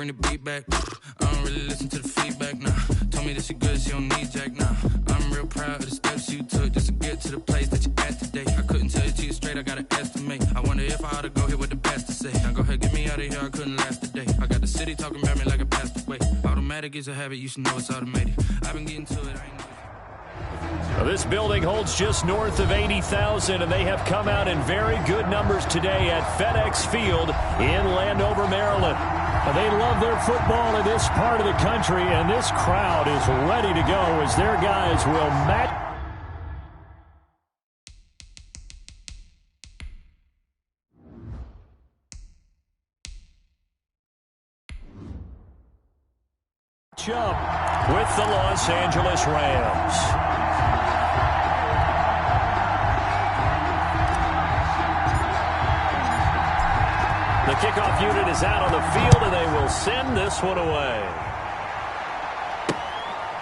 bring the beat back. I don't really listen to the feedback, nah. Told me that she good, she don't need Jack, nah. I'm real proud of the steps you took just to get to the place that you're at today. I couldn't tell it to you straight, I gotta estimate. I wonder if I ought to go here with the best to say. Now go ahead, get me out of here, I couldn't last a day. I got the city talking about me like I passed away. Automatic is a habit, you should know it's automated. I've been getting to it, I ain't know. This building holds just north of 80,000, and they have come out in very good numbers today at FedEx Field in Landover, Maryland. They love their football in this part of the country, and this crowd is ready to go as their guys will match. Up with the Los Angeles Rams. The kickoff unit is out on the field, and they will send this one away.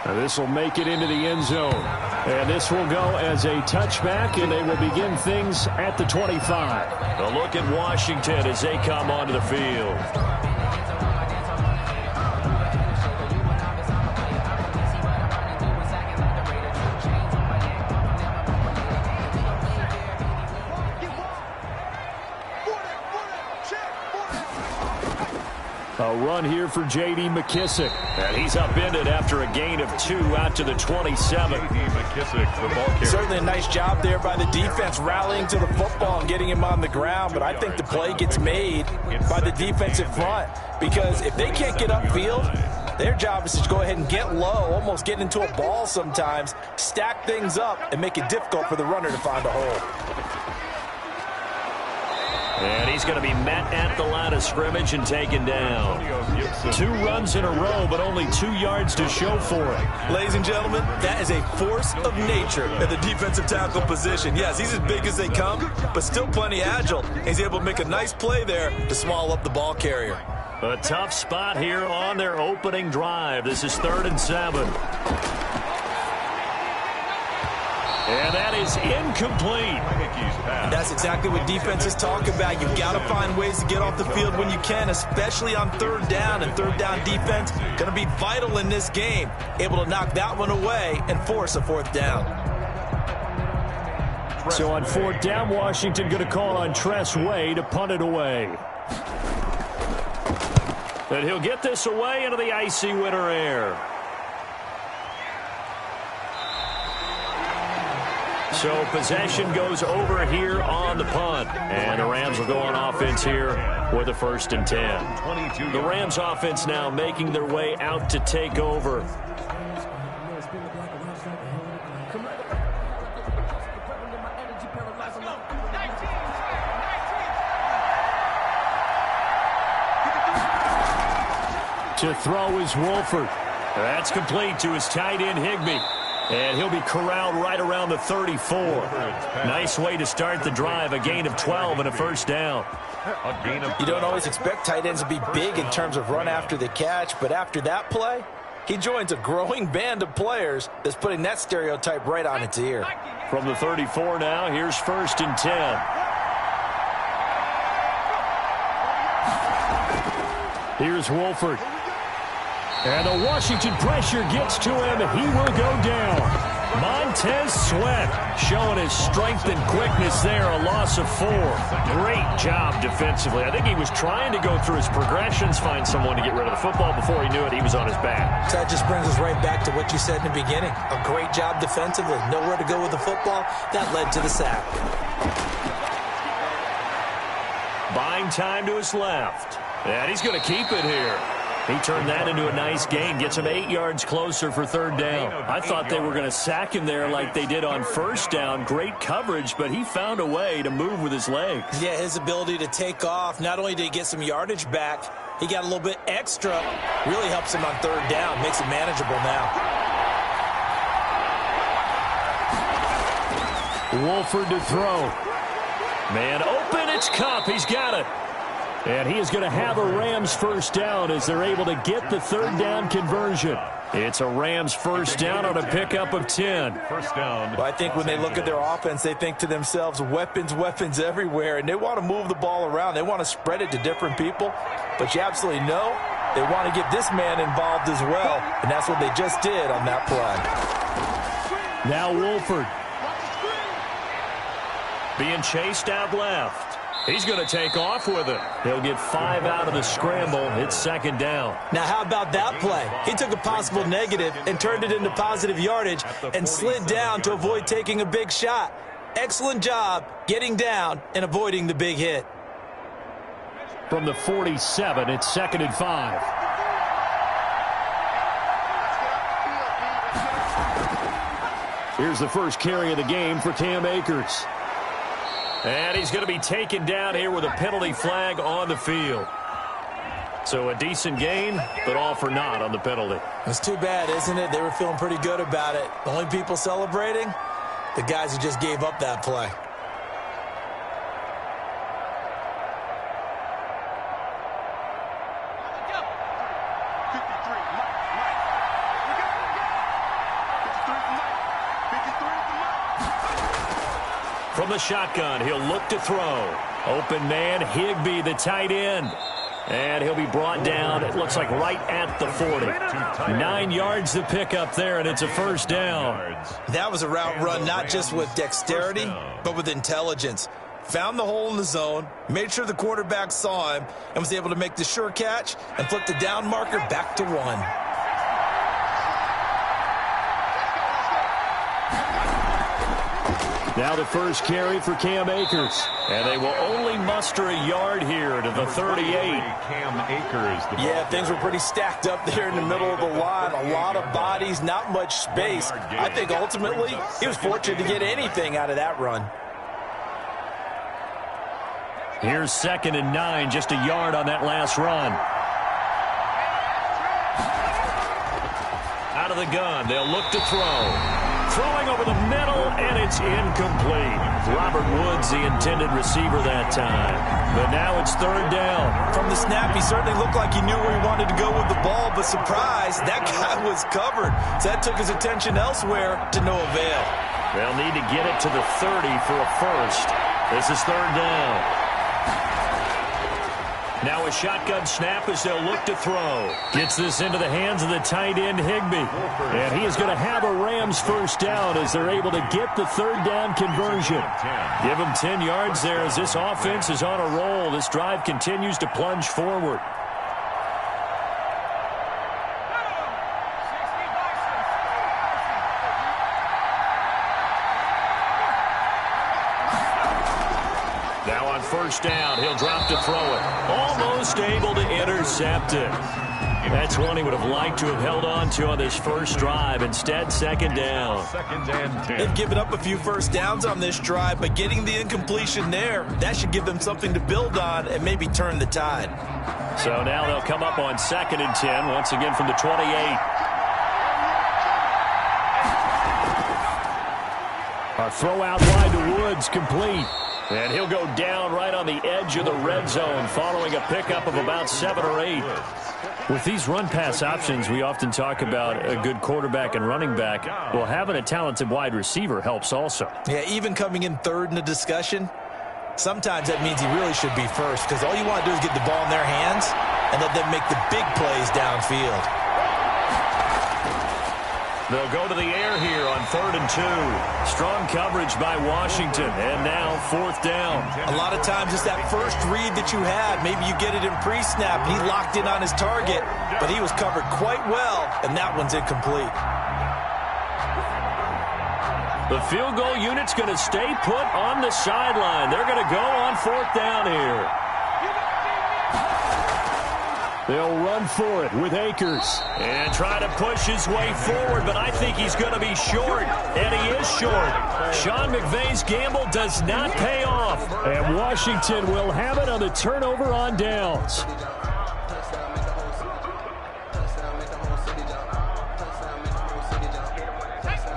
Now this will make it into the end zone. And this will go as a touchback, and they will begin things at the 25. A look at Washington as they come onto the field. A run here for J.D. McKissick. And he's upended after a gain of 2 out to the 27. J.D. McKissick, the ball carrier. Certainly a nice job there by the defense rallying to the football and getting him on the ground. But I think the play gets made by the defensive front. Because if they can't get upfield, their job is to go ahead and get low, almost get into a ball sometimes, stack things up, and make it difficult for the runner to find a hole. And he's going to be met at the line of scrimmage and taken down. 2 runs in a row, but only 2 yards to show for it. Ladies and gentlemen, that is a force of nature at the defensive tackle position. Yes, he's as big as they come, but still plenty agile. He's able to make a nice play there to swallow up the ball carrier. A tough spot here on their opening drive. This is 3rd and 7. And that is incomplete. That's exactly what defenses talk about. You've got to find ways to get off the field when you can, especially on 3rd down. And 3rd down defense going to be vital in this game. Able to knock that one away and force a 4th down. So on 4th down, Washington going to call on Tress Way to punt it away. And he'll get this away into the icy winter air. So possession goes over here on the punt. And the Rams will go on offense here with a 1st and 10. The Rams offense now making their way out to take over. To throw is Wolford. That's complete to his tight end, Higbee. And he'll be corralled right around the 34. Nice way to start the drive. A gain of 12 and a 1st down. You don't always expect tight ends to be big in terms of run after the catch, but after that play, he joins a growing band of players that's putting that stereotype right on its ear. From the 34 now, here's 1st and 10. Here's Wolford. And the Washington pressure gets to him. He will go down. Montez Sweat showing his strength and quickness there. A loss of 4. Great job defensively. I think he was trying to go through his progressions, find someone to get rid of the football. Before he knew it, he was on his back. So that just brings us right back to what you said in the beginning. A great job defensively. Nowhere to go with the football. That led to the sack. Buying time to his left. And he's going to keep it here. He turned that into a nice gain. Gets him 8 yards closer for 3rd down. I thought they were going to sack him there like they did on 1st down. Great coverage, but he found a way to move with his legs. Yeah, his ability to take off. Not only did he get some yardage back, he got a little bit extra. Really helps him on 3rd down. Makes it manageable now. Wolford to throw. Man open, it's Kupp. He's got it. And he is going to have a Rams 1st down as they're able to get the 3rd down conversion. It's a Rams 1st down on a pickup of 10. 1st down. Well, I think when they look at their offense, they think to themselves, weapons, weapons everywhere. And they want to move the ball around. They want to spread it to different people. But you absolutely know they want to get this man involved as well, and that's what they just did on that play. Now Wolford. Being chased out left. He's going to take off with it. He'll get 5 out of the scramble. It's second down. Now, how about that play? He took a possible negative and turned it into positive yardage and slid down to avoid taking a big shot. Excellent job getting down and avoiding the big hit. From the 47, it's 2nd and 5. Here's the first carry of the game for Cam Akers. And he's going to be taken down here with a penalty flag on the field. So a decent gain, but all for naught on the penalty. It's too bad, isn't it? They were feeling pretty good about it. The only people celebrating, the guys who just gave up that play. From the shotgun, he'll look to throw. Open man, Higbee, the tight end. And he'll be brought down, it looks like right at the 40. 9 yards to pick up there, and it's a first down. That was a route run not just with dexterity, but with intelligence. Found the hole in the zone, made sure the quarterback saw him, and was able to make the sure catch and flip the down marker back to 1. Now the first carry for Cam Akers. And they will only muster a yard here to the 38. Cam Akers. Yeah, things were pretty stacked up there in the middle of the line. A lot of bodies, not much space. I think ultimately he was fortunate to get anything out of that run. Here's 2nd and 9, just a yard on that last run. Out of the gun, they'll look to throw. Throwing over the middle, and it's incomplete. Robert Woods, the intended receiver that time. But now it's 3rd down. From the snap, he certainly looked like he knew where he wanted to go with the ball, but surprise, that guy was covered. So that took his attention elsewhere to no avail. They'll need to get it to the 30 for a first. This is 3rd down. Now a shotgun snap as they'll look to throw. Gets this into the hands of the tight end, Higbee. And he is going to have a Rams first down as they're able to get the 3rd down conversion. Give him 10 yards there as this offense is on a roll. This drive continues to plunge forward. First down, he'll drop to throw it. Almost able to intercept it. That's one he would have liked to have held on to on this first drive. Instead, 2nd down. They've given up a few first downs on this drive, but getting the incompletion there, that should give them something to build on and maybe turn the tide. So now they'll come up on 2nd and 10, once again from the 28. A throw out wide to Woods, complete. And he'll go down right on the edge of the red zone following a pickup of about 7 or 8. With these run-pass options, we often talk about a good quarterback and running back. Well, having a talented wide receiver helps also. Yeah, even coming in 3rd in the discussion, sometimes that means he really should be first because all you want to do is get the ball in their hands and let them make the big plays downfield. They'll go to the air here on 3rd and 2. Strong coverage by Washington, and now 4th down. A lot of times it's that first read that you had. Maybe you get it in pre-snap. He locked in on his target, but he was covered quite well, and that one's incomplete. The field goal unit's going to stay put on the sideline. They're going to go on 4th down here. They'll run for it with Akers. And try to push his way forward, but I think he's going to be short. And he is short. Sean McVay's gamble does not pay off. And Washington will have it on the turnover on downs.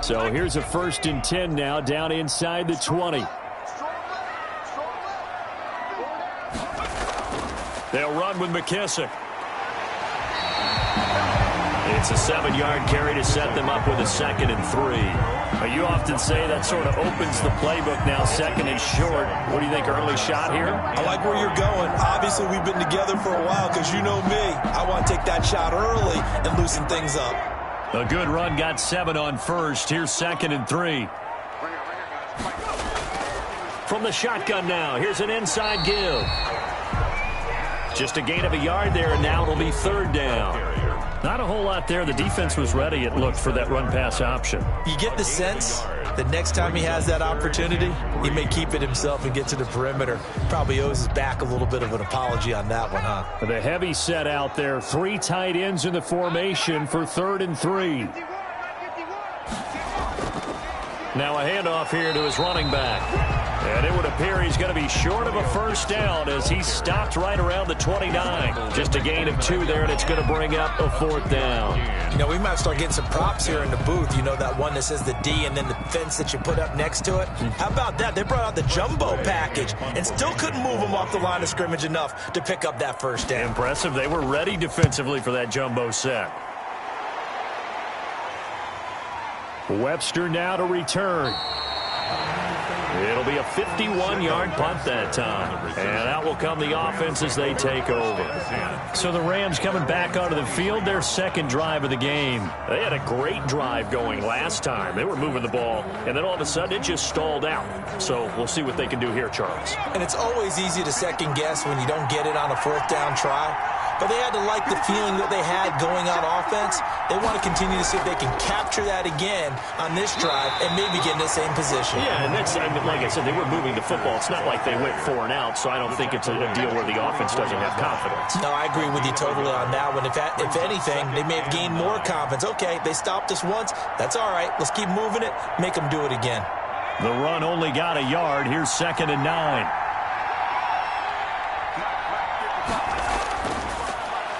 So here's a 1st and 10 now down inside the 20. They'll run with McKissick. It's a 7-yard carry to set them up with a 2nd and 3. You often say that sort of opens the playbook now, second and short. What do you think, early shot here? I like where you're going. Obviously, we've been together for a while because you know me. I want to take that shot early and loosen things up. A good run got 7 on first. Here's 2nd and 3. From the shotgun now, here's an inside give. Just a gain of a yard there, and now it'll be 3rd down. Not a whole lot there. The defense was ready, it looked, for that run-pass option. You get the sense that next time he has that opportunity, he may keep it himself and get to the perimeter. Probably owes his back a little bit of an apology on that one, huh? The heavy set out there. 3 tight ends in the formation for 3rd and 3. Now a handoff here to his running back. And it would appear he's going to be short of a first down as he stopped right around the 29. Just a gain of 2 there, and it's going to bring up a 4th down. You know, we might start getting some props here in the booth. You know, that one that says the D and then the fence that you put up next to it? How about that? They brought out the jumbo package and still couldn't move him off the line of scrimmage enough to pick up that first down. Impressive. They were ready defensively for that jumbo set. Webster now to return. It'll be a 51-yard punt that time. And out will come the offense as they take over. So the Rams coming back onto the field, their 2nd drive of the game. They had a great drive going last time. They were moving the ball, and then all of a sudden it just stalled out. So we'll see what they can do here, Charles. And it's always easy to second guess when you don't get it on a 4th down try. But they had to like the feeling that they had going on offense. They want to continue to see if they can capture that again on this drive and maybe get in the same position. Yeah, and that's, I mean, like I said, they were moving the football. It's not like they went 4 and out, so I don't think it's a deal where the offense doesn't have confidence. No, I agree with you totally on that one. If anything, they may have gained more confidence. Okay, they stopped us once. That's all right. Let's keep moving it. Make them do it again. The run only got a yard. Here's 2nd and 9.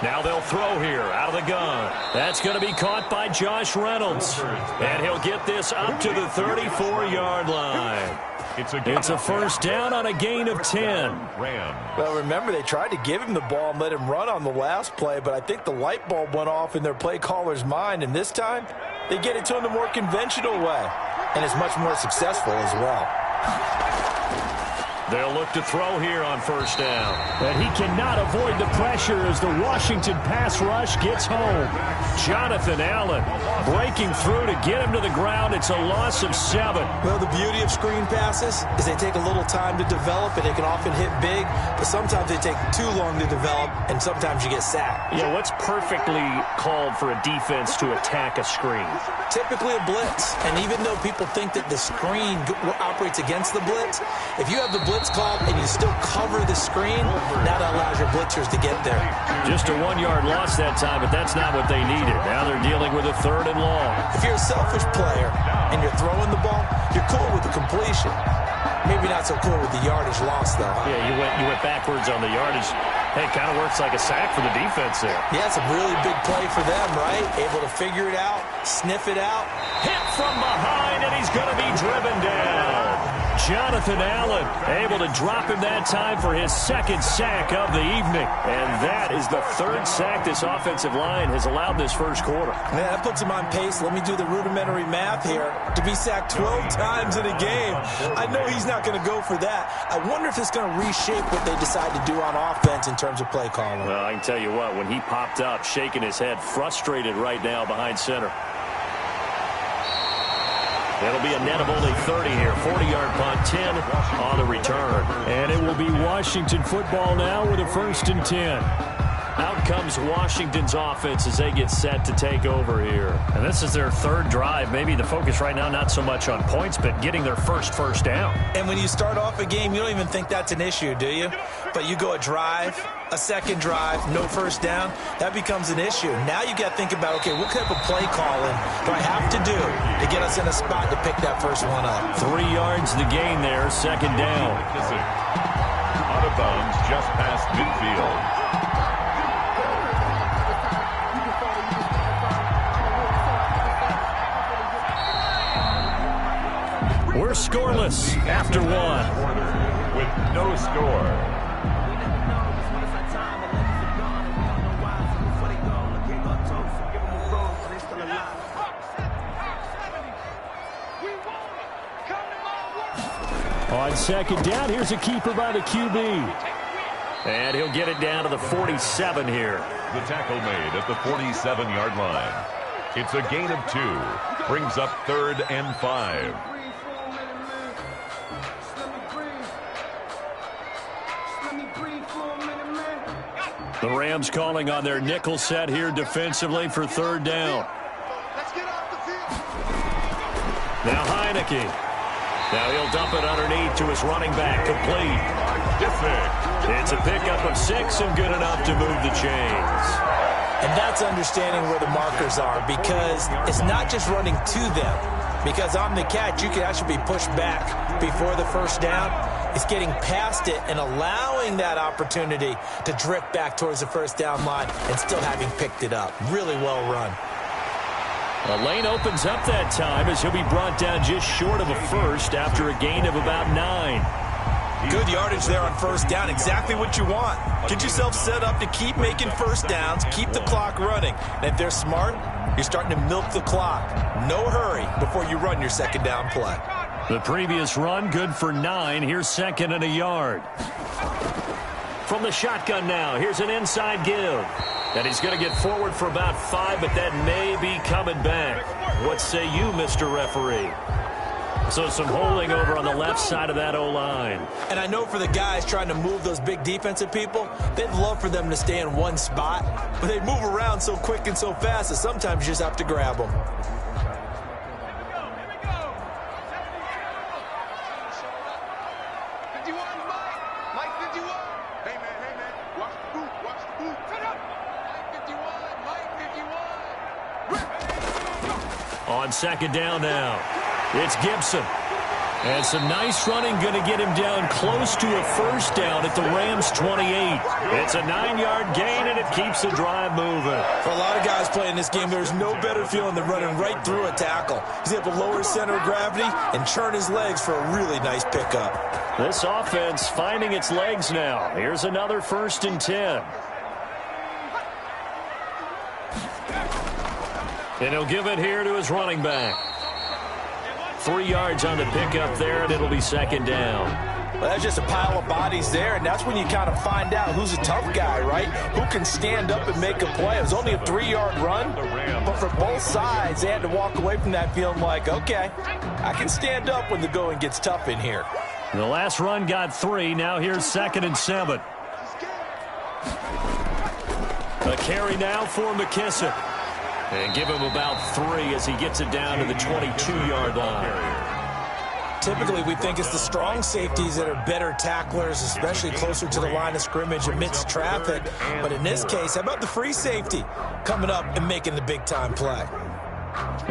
Now they'll throw here out of the gun. That's going to be caught by Josh Reynolds. And he'll get this up to the 34-yard line. It's a first down on a gain of 10. Well, remember, they tried to give him the ball and let him run on the last play, but I think the light bulb went off in their play caller's mind, and this time they get it to him the more conventional way, and it's much more successful as well. They'll look to throw here on first down. And he cannot avoid the pressure as the Washington pass rush gets home. Jonathan Allen breaking through to get him to the ground. It's a loss of 7. Well, the beauty of screen passes is they take a little time to develop, and they can often hit big, but sometimes they take too long to develop, and sometimes you get sacked. Yeah, what's perfectly called for a defense to attack a screen? Typically a blitz. And even though people think that the screen operates against the blitz, if you have the blitz called and you still cover the screen, that allows your blitzers to get there. Just a 1-yard loss that time, but that's not what they needed. Now they're dealing with a 3rd and long. If you're a selfish player and you're throwing the ball, you're cool with the completion. Maybe not so cool with the yardage loss, though. Huh? Yeah, you went backwards on the yardage. Hey, it kind of works like a sack for the defense there. Yeah, it's a really big play for them, right? Able to figure it out, sniff it out. Hit from behind, and he's going to be driven down. Jonathan Allen able to drop him that time for his 2nd sack of the evening. And that is the 3rd sack this offensive line has allowed this first quarter. Yeah, that puts him on pace. Let me do the rudimentary math here. To be sacked 12 times in a game, I know he's not going to go for that. I wonder if it's going to reshape what they decide to do on offense in terms of play calling. Well, I can tell you what, when he popped up, shaking his head, frustrated right now behind center. It'll be a net of only 30 here. 40-yard punt, 10 on the return. And it will be Washington football now with a 1st and 10. Out comes Washington's offense as they get set to take over here. And this is their 3rd drive. Maybe the focus right now not so much on points, but getting their first down. And when you start off a game, you don't even think that's an issue, do you? But you go a drive, a 2nd drive, no first down, that becomes an issue. Now you got to think about, okay, what type of play calling do I have to do to get us in a spot to pick that first one up? 3 yards the gain there, 2nd down. Out of bounds just past midfield. We're scoreless after 1. With no score. On second down, here's a keeper by the QB. And he'll get it down to the 47 here. The tackle made at the 47-yard line. It's a gain of 2. Brings up 3rd and 5. The Rams calling on their nickel set here defensively for 3rd down. Now Heineke. Now he'll dump it underneath to his running back, complete. It's a pickup of 6 and good enough to move the chains. And that's understanding where the markers are, because it's not just running to them. Because on the catch, you can actually be pushed back before the first down. It's getting past it and allowing that opportunity to drift back towards the first down line and still having picked it up. Really well run. The lane opens up that time as he'll be brought down just short of a first after a gain of about 9. Good yardage there on first down. Exactly what you want. Get yourself set up to keep making first downs, keep the clock running. And if they're smart, you're starting to milk the clock. No hurry before you run your second down play. The previous run good for 9. Here's 2nd and a yard. From the shotgun now, here's an inside give. And he's going to get forward for about 5, but that may be coming back. What say you, Mr. Referee? So some holding over on the left side of that O-line. And I know for the guys trying to move those big defensive people, they'd love for them to stay in one spot, but they move around so quick and so fast that sometimes you just have to grab them. On second down now, it's Gibson. And some nice running going to get him down close to a first down at the Rams' 28. It's a 9-yard gain, and it keeps the drive moving. For a lot of guys playing this game, there's no better feeling than running right through a tackle. He's able to lower his center of gravity and churn his legs for a really nice pickup. This offense finding its legs now. Here's another 1st and 10. And he'll give it here to his running back. 3 yards on the pickup there, and it'll be 2nd down. Well, that's just a pile of bodies there, and that's when you kind of find out who's a tough guy, right? Who can stand up and make a play. It was only a 3-yard run, but for both sides, they had to walk away from that feeling like, okay, I can stand up when the going gets tough in here. The last run got 3. Now here's 2nd and 7. A carry now for McKissick. And give him about 3 as he gets it down to the 22-yard line. Typically, we think it's the strong safeties that are better tacklers, especially closer to the line of scrimmage amidst traffic. But in this case, how about the free safety coming up and making the big-time play?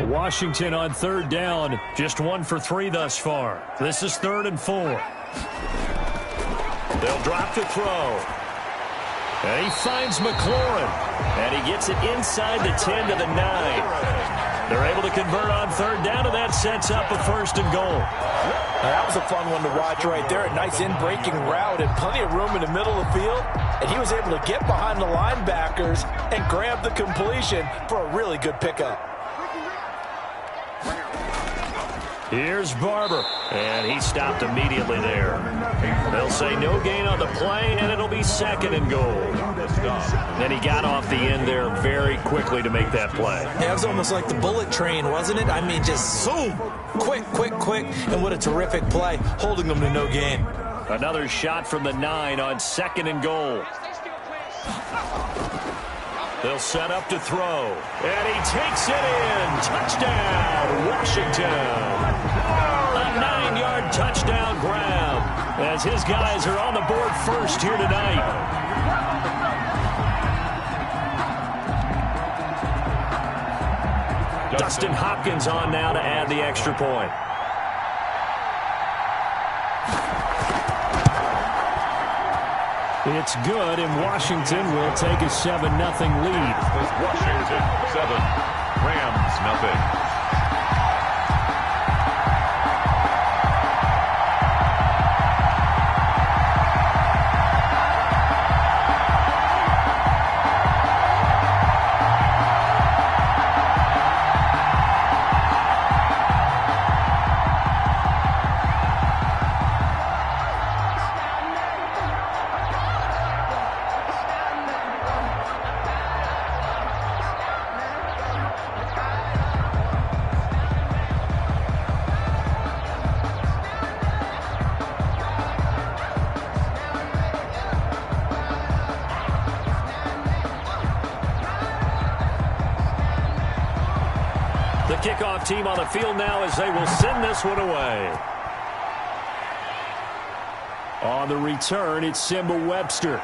Washington on 3rd down, just 1 for 3 thus far. This is 3rd and 4. They'll drop the throw. And he finds McLaurin. And he gets it inside the 10 to the 9. They're able to convert on 3rd down, and that sets up a 1st and goal. Now, that was a fun one to watch right there. A nice in-breaking route and plenty of room in the middle of the field. And he was able to get behind the linebackers and grab the completion for a really good pickup. Here's Barber, and he stopped immediately there. They'll say no gain on the play, and it'll be 2nd and goal. Then he got off the end there very quickly to make that play. Yeah, it was almost like the bullet train, wasn't it? I mean, just zoom, quick, and what a terrific play, holding them to no gain. Another shot from the 9 on 2nd and goal. They'll set up to throw. And he takes it in. Touchdown, Washington. A 9-yard touchdown grab as his guys are on the board first here tonight. Dustin Hopkins on now to add the extra point. It's good, and Washington will take a 7-0 lead. Washington 7, Rams nothing. kickoff team on the field now as they will send this one away. On the return, it's Simba Webster.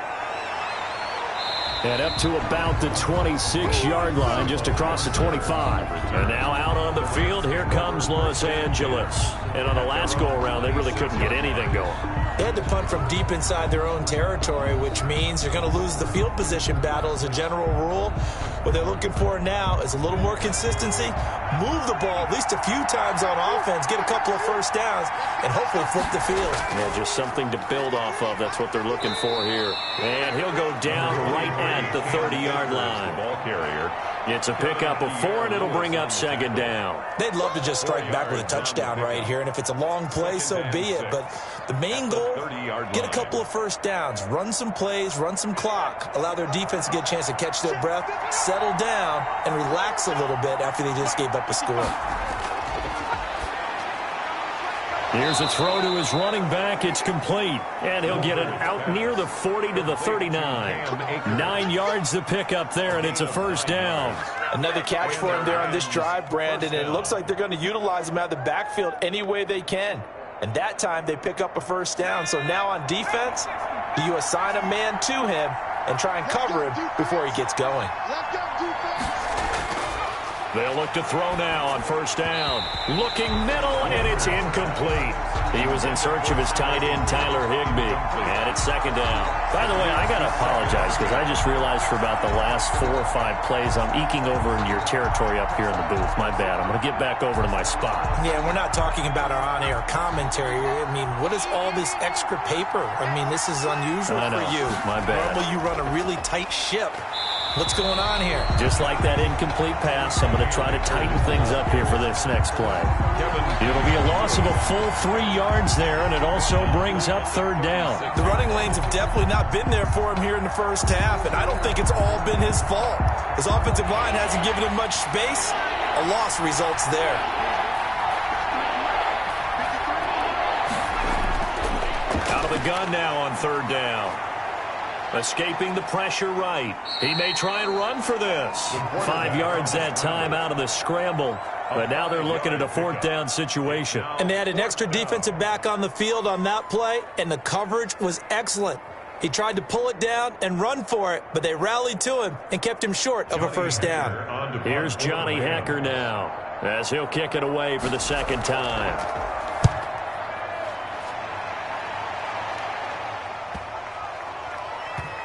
And up to about the 26-yard line, just across the 25. And now out on the field, here comes Los Angeles. And on the last go-around, they really couldn't get anything going. They had to punt from deep inside their own territory, which means they're going to lose the field position battle as a general rule. What they're looking for now is a little more consistency, move the ball at least a few times on offense, get a couple of first downs, and hopefully flip the field. Yeah, just something to build off of. That's what they're looking for here. And he'll go down right at the 30-yard line. Ball carrier. It's a pickup of 4, and it'll bring up second down. They'd love to just strike back with a touchdown right here, and if it's a long play, so be it. But the main goal, get a couple of first downs, run some plays, run some clock, allow their defense to get a chance to catch their breath, settle down, and relax a little bit after they just gave up a score. Here's a throw to his running back. It's complete. And he'll get it out near the 40 to the 39. 9 yards to pick up there, and it's a first down. Another catch for him there on this drive, Brandon, and it looks like they're going to utilize him out of the backfield any way they can. And that time they pick up a first down. So now on defense, do you assign a man to him and try and cover him before he gets going? They'll look to throw now on first down. Looking middle, and it's incomplete. He was in search of his tight end, Tyler Higbee. And it's second down. By the way, I got to apologize because I just realized for about the last 4 or 5 plays, I'm eking over into your territory up here in the booth. My bad. I'm going to get back over to my spot. Yeah, we're not talking about our on-air commentary. I mean, what is all this extra paper? I mean, this is unusual for you. My bad. Normally you run a really tight ship. What's going on here? Just like that incomplete pass, I'm going to try to tighten things up here for this next play. It'll be a loss of a full 3 yards there, and it also brings up third down. The running lanes have definitely not been there for him here in the first half, and I don't think it's all been his fault. His offensive line hasn't given him much space. A loss results there. Out of the gun now on third down. Escaping the pressure right. He may try and run for this. 5 yards that time out of the scramble. But now they're looking at a fourth down situation. And they had an extra defensive back on the field on that play, and the coverage was excellent. He tried to pull it down and run for it, but they rallied to him and kept him short of a first down. Here's Johnny Hacker now as he'll kick it away for the second time.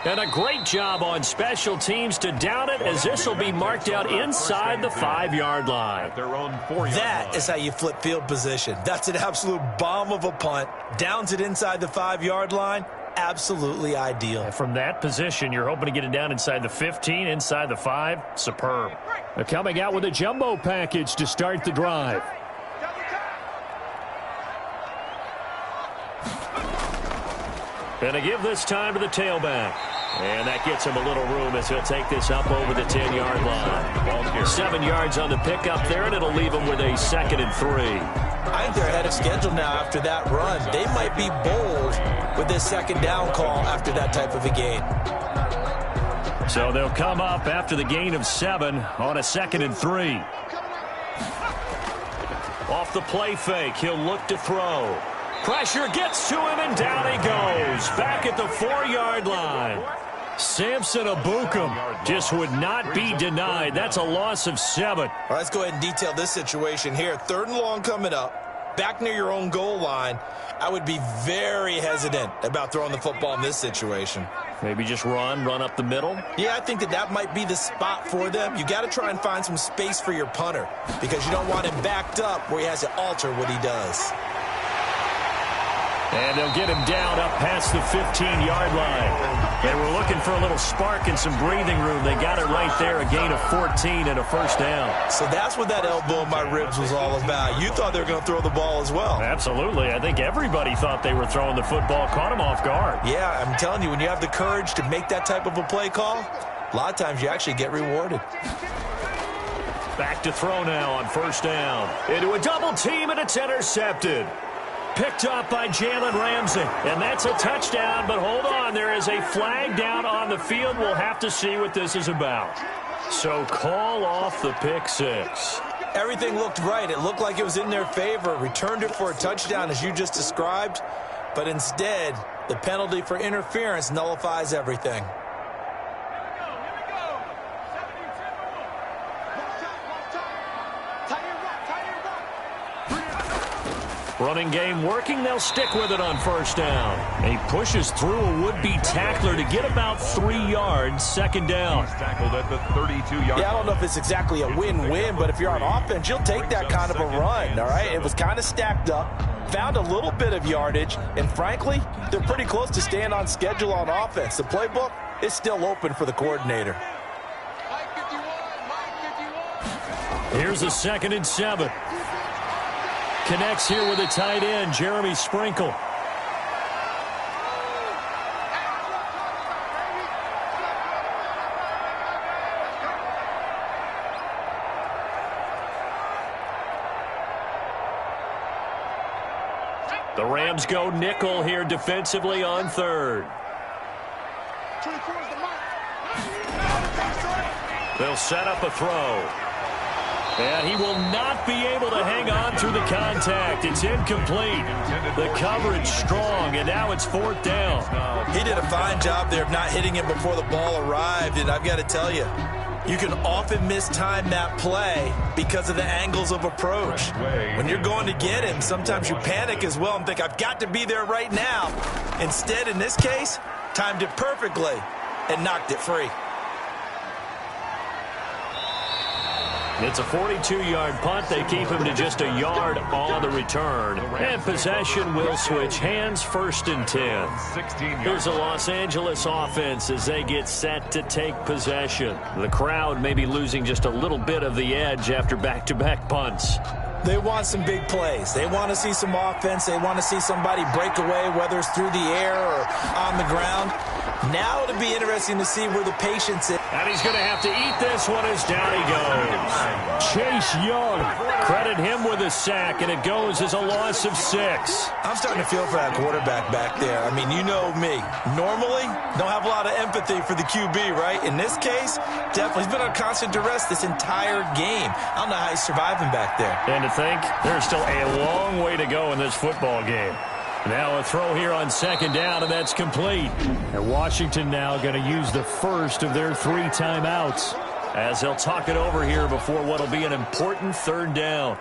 And a great job on special teams to down it, as this will be marked out inside the 5-yard line. That is how you flip field position. That's an absolute bomb of a punt. Downs it inside the 5-yard line. Absolutely ideal. And from that position, you're hoping to get it down inside the 15, inside the 5. Superb. They're coming out with a jumbo package to start the drive. And they give this time to the tailback. And that gets him a little room as he'll take this up over the 10-yard line. 7 yards on the pickup there, and it'll leave him with a 2nd and 3. I think they're ahead of schedule now after that run. They might be bold with this second down call after that type of a gain. So they'll come up after the gain of 7 on a 2nd and 3. Off the play fake, he'll look to throw. Pressure gets to him, and down he goes. Back at the 4-yard line. Samson Abukum just would not be denied. That's a loss of 7. All right, let's go ahead and detail this situation here. 3rd and long coming up. Back near your own goal line. I would be very hesitant about throwing the football in this situation. Maybe just run up the middle? Yeah, I think that might be the spot for them. You got to try and find some space for your punter because you don't want him backed up where he has to alter what he does. And they'll get him down up past the 15-yard line. They were looking for a little spark and some breathing room. They got it right there, a gain of 14 and a first down. So that's what that elbow in my ribs was all about. You thought they were going to throw the ball as well. Absolutely. I think everybody thought they were throwing the football, caught him off guard. Yeah, I'm telling you, when you have the courage to make that type of a play call, a lot of times you actually get rewarded. Back to throw now on first down. Into a double team, and it's intercepted. Picked up by Jalen Ramsey. And that's a touchdown, but hold on. There is a flag down on the field. We'll have to see what this is about. So call off the pick 6. Everything looked right. It looked like it was in their favor. Returned it for a touchdown, as you just described. But instead, the penalty for interference nullifies everything. Running game working. They'll stick with it on first down. He pushes through a would-be tackler to get about 3 yards. Second down. He's tackled at the 32-yard line. Yeah, I don't know if it's exactly a win-win, but if you're on offense, you'll take that kind of a run, all right? It was kind of stacked up, found a little bit of yardage, and frankly, they're pretty close to staying on schedule on offense. The playbook is still open for the coordinator. Here's a 2nd and 7. Connects here with a tight end, Jeremy Sprinkle. The Rams go nickel here defensively on 3rd. They'll set up a throw. And he will not be able to hang on through the contact. It's incomplete. The coverage strong, and now it's 4th down. He did a fine job there of not hitting him before the ball arrived, and I've got to tell you, you can often mistime that play because of the angles of approach. When you're going to get him, sometimes you panic as well and think, I've got to be there right now. Instead, in this case, timed it perfectly and knocked it free. It's a 42-yard punt. They keep him to just a yard on the return. And possession will switch hands, 1st and 10. Here's a Los Angeles offense as they get set to take possession. The crowd may be losing just a little bit of the edge after back-to-back punts. They want some big plays. They want to see some offense. They want to see somebody break away, whether it's through the air or on the ground. Now it'll be interesting to see where the patience is. And he's going to have to eat this one as down he goes. Chase Young, credit him with a sack, and it goes as a loss of 6. I'm starting to feel for that quarterback back there. I mean, you know me. Normally, don't have a lot of empathy for the QB, right? In this case, definitely. He's been on constant duress this entire game. I don't know how he's surviving back there. And to think, there's still a long way to go in this football game. Now a throw here on 2nd down, and that's complete. And Washington now going to use the first of their 3 timeouts as they'll talk it over here before what will be an important 3rd down.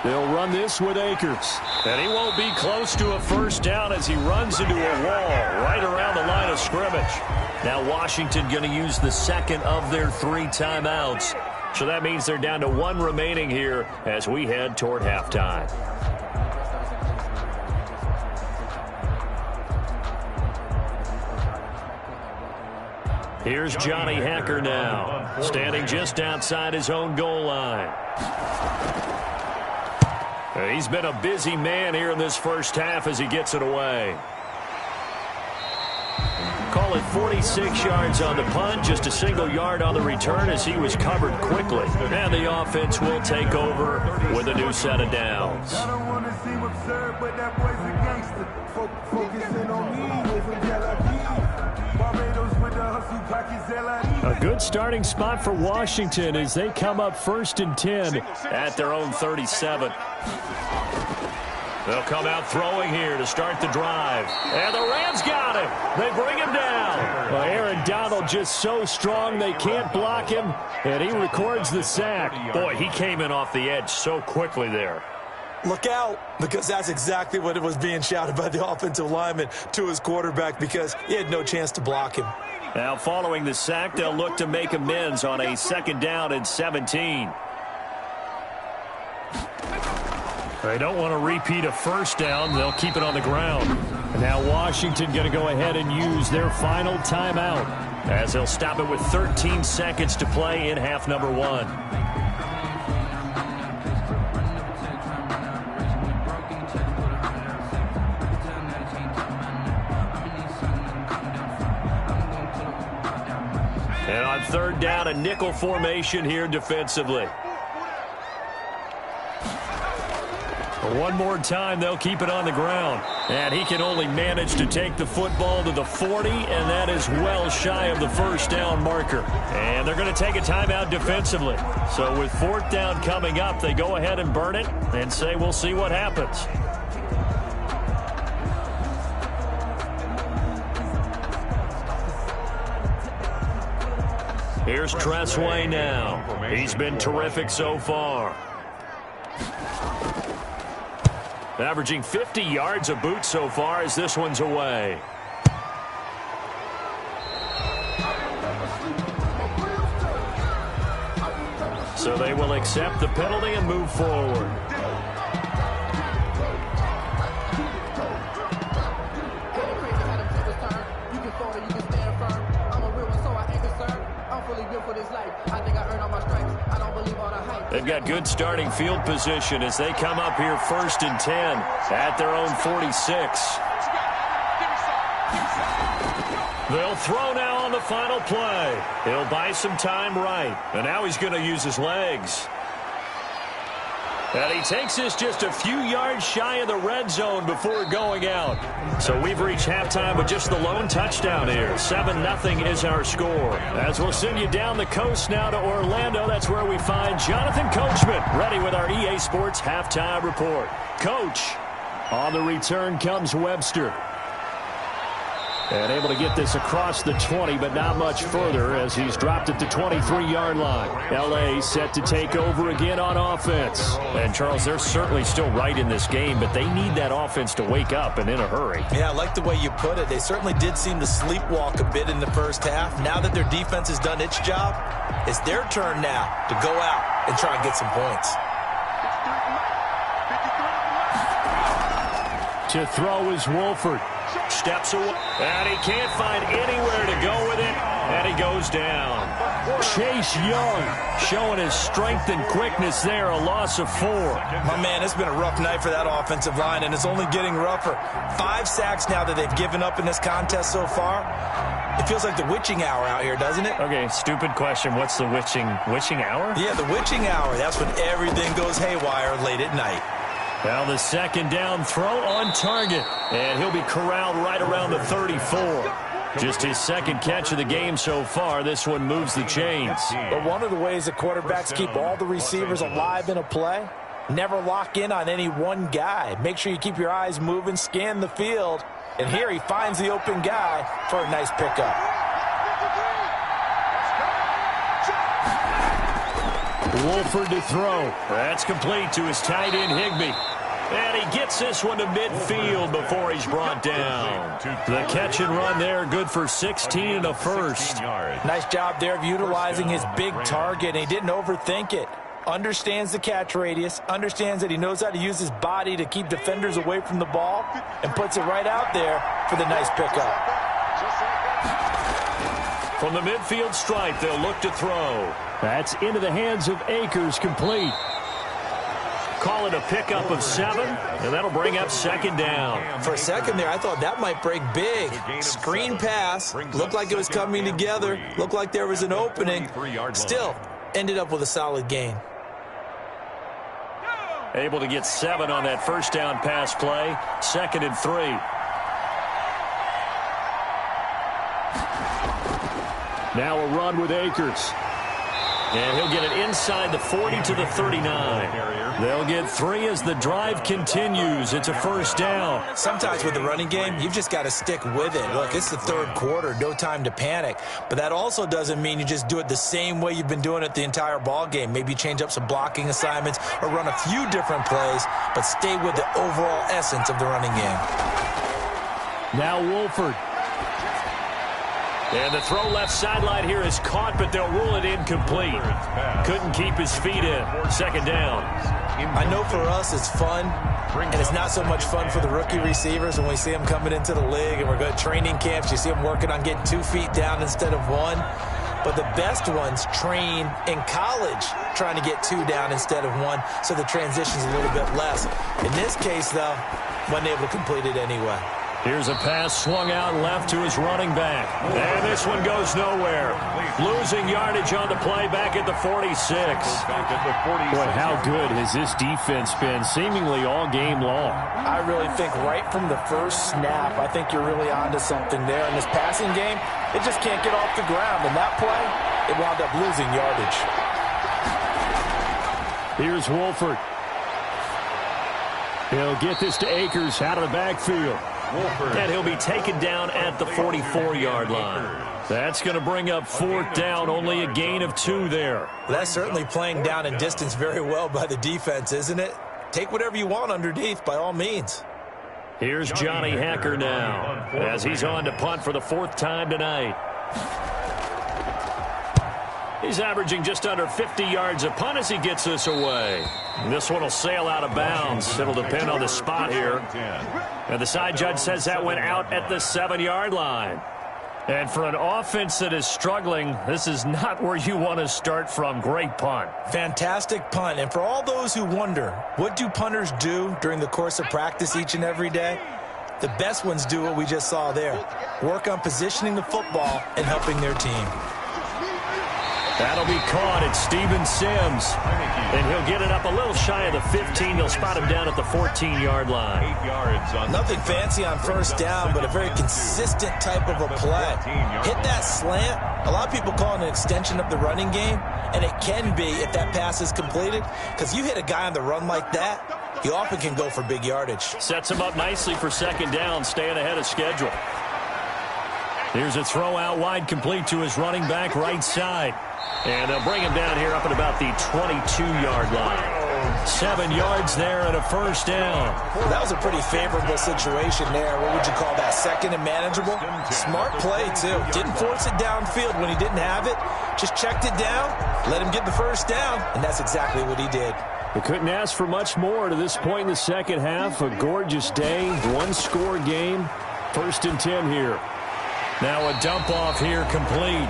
They'll run this with Akers. And he won't be close to a 1st down as he runs into a wall right around the line of scrimmage. Now Washington going to use the 2nd of their 3 timeouts. So that means they're down to 1 remaining here as we head toward halftime. Here's Johnny Hacker now, standing just outside his own goal line. He's been a busy man here in this first half as he gets it away. Call it 46 yards on the punt, just a single yard on the return as he was covered quickly. And the offense will take over with a new set of downs. I don't want to seem absurd, but that boy's a gangster. Focusing on me, way from Tel Aviv. Barbados with the hustle pockets, A good starting spot for Washington as they come up 1st and 10 at their own 37. They'll come out throwing here to start the drive. And the Rams got him. They bring him down. Well, Aaron Donald just so strong they can't block him, and he records the sack. Boy, he came in off the edge so quickly there. Look out, because that's exactly what it was being shouted by the offensive lineman to his quarterback because he had no chance to block him. Now following the sack, they'll look to make amends on a 2nd down and 17. They don't want to repeat a 1st down. They'll keep it on the ground. And now Washington going to go ahead and use their final timeout as they'll stop it with 13 seconds to play in half number 1. And on third down, a nickel formation here defensively. One more time, they'll keep it on the ground. And he can only manage to take the football to the 40, and that is well shy of the first down marker. And they're going to take a timeout defensively. So with fourth down coming up, they go ahead and burn it and say we'll see what happens. Here's Tressway now. He's been terrific so far. Averaging 50 yards a boot so far as this one's away. So they will accept the penalty and move forward. They've got good starting field position as they come up here 1st and 10 at their own 46. They'll throw now on the final play. He'll buy some time right. And now he's going to use his legs. And he takes this just a few yards shy of the red zone before going out. So we've reached halftime with just the lone touchdown here. 7-0 is our score. As we'll send you down the coast now to Orlando, that's where we find Jonathan Coachman ready with our EA Sports halftime report. Coach, on the return comes Webster. And able to get this across the 20, but not much further as he's dropped it to 23-yard line. L.A. set to take over again on offense. And, Charles, they're certainly still right in this game, but they need that offense to wake up and in a hurry. Yeah, I like the way you put it. They certainly did seem to sleepwalk a bit in the first half. Now that their defense has done its job, it's their turn now to go out and try and get some points. To throw is Wolford. Steps away, and he can't find anywhere to go with it, and he goes down. Chase Young showing his strength and quickness there, a loss of 4. My man, it's been a rough night for that offensive line, and it's only getting rougher. 5 sacks now that they've given up in this contest so far. It feels like the witching hour out here, doesn't it? Okay, stupid question. What's the witching hour? Yeah, the witching hour. That's when everything goes haywire late at night. Now the second down throw on target, and he'll be corralled right around the 34. Just his second catch of the game so far. This one moves the chains. But one of the ways that quarterbacks keep all the receivers alive in a play, never lock in on any one guy. Make sure you keep your eyes moving, scan the field, and here he finds the open guy for a nice pickup. Wolford to throw. That's complete to his tight end, Higbee. And he gets this one to midfield before he's brought down. The catch and run there, good for 16 and a first. Nice job there of utilizing his big target. He didn't overthink it. Understands the catch radius, understands that he knows how to use his body to keep defenders away from the ball, and puts it right out there for the nice pickup. From the midfield stripe, they'll look to throw. That's into the hands of Akers, complete. Call it a pickup of 7, and that'll bring up second down. For a second there, I thought that might break big. Screen pass, looked like it was coming together, looked like there was an opening. Still, ended up with a solid gain. Able to get 7 on that first down pass play. 2nd and 3. Now a run with Akers. And he'll get it inside the 40 to the 39. They'll get 3 as the drive continues. It's a first down. Sometimes with the running game, you've just got to stick with it. Look, it's the third quarter, no time to panic. But that also doesn't mean you just do it the same way you've been doing it the entire ball game. Maybe change up some blocking assignments or run a few different plays, but stay with the overall essence of the running game. Now Wolford. And the throw left sideline here is caught, but they'll rule it incomplete. Couldn't keep his feet in. Second down. I know for us it's fun, and it's not so much fun for the rookie receivers when we see them coming into the league and we're going to training camps. You see them working on getting 2 feet down instead of 1. But the best ones train in college trying to get 2 down instead of 1, so the transition's a little bit less. In this case, though, wasn't able to complete it anyway. Here's a pass swung out left to his running back. And this one goes nowhere. Losing yardage on the play back at the 46. Boy, how good has this defense been seemingly all game long? I really think right from the first snap, I think you're really onto something there. In this passing game, it just can't get off the ground. And that play, it wound up losing yardage. Here's Wolford. He'll get this to Akers out of the backfield. And he'll be taken down at the 44-yard line. That's going to bring up 4th down, only a gain of 2 there. Well, that's certainly playing down and distance very well by the defense, isn't it? Take whatever you want underneath, by all means. Here's Johnny Hacker now, as he's on to punt for the 4th time tonight. He's averaging just under 50 yards a punt as he gets this away. This one will sail out of bounds. It'll depend on the spot here. And the side judge says that went out at the 7-yard line. And for an offense that is struggling, this is not where you want to start from. Great punt. Fantastic punt. And for all those who wonder, what do punters do during the course of practice each and every day? The best ones do what we just saw there. Work on positioning the football and helping their team. That'll be caught at Steven Sims. And he'll get it up a little shy of the 15. They'll spot him down at the 14-yard line. 8 yards on nothing fancy on first down, but a very consistent type of a play. Hit that slant. A lot of people call it an extension of the running game, and it can be if that pass is completed, because you hit a guy on the run like that, he often can go for big yardage. Sets him up nicely for 2nd down, staying ahead of schedule. Here's a throw out wide, complete to his running back right side. And they'll bring him down here up at about the 22-yard line. 7 yards there and a 1st down. Well, that was a pretty favorable situation there. What would you call that? 2nd and manageable? Smart play, too. Didn't force it downfield when he didn't have it. Just checked it down, let him get the 1st down, and that's exactly what he did. We couldn't ask for much more to this point in the second half. A gorgeous day, 1-score game. 1st and 10 here. Now a dump off here complete.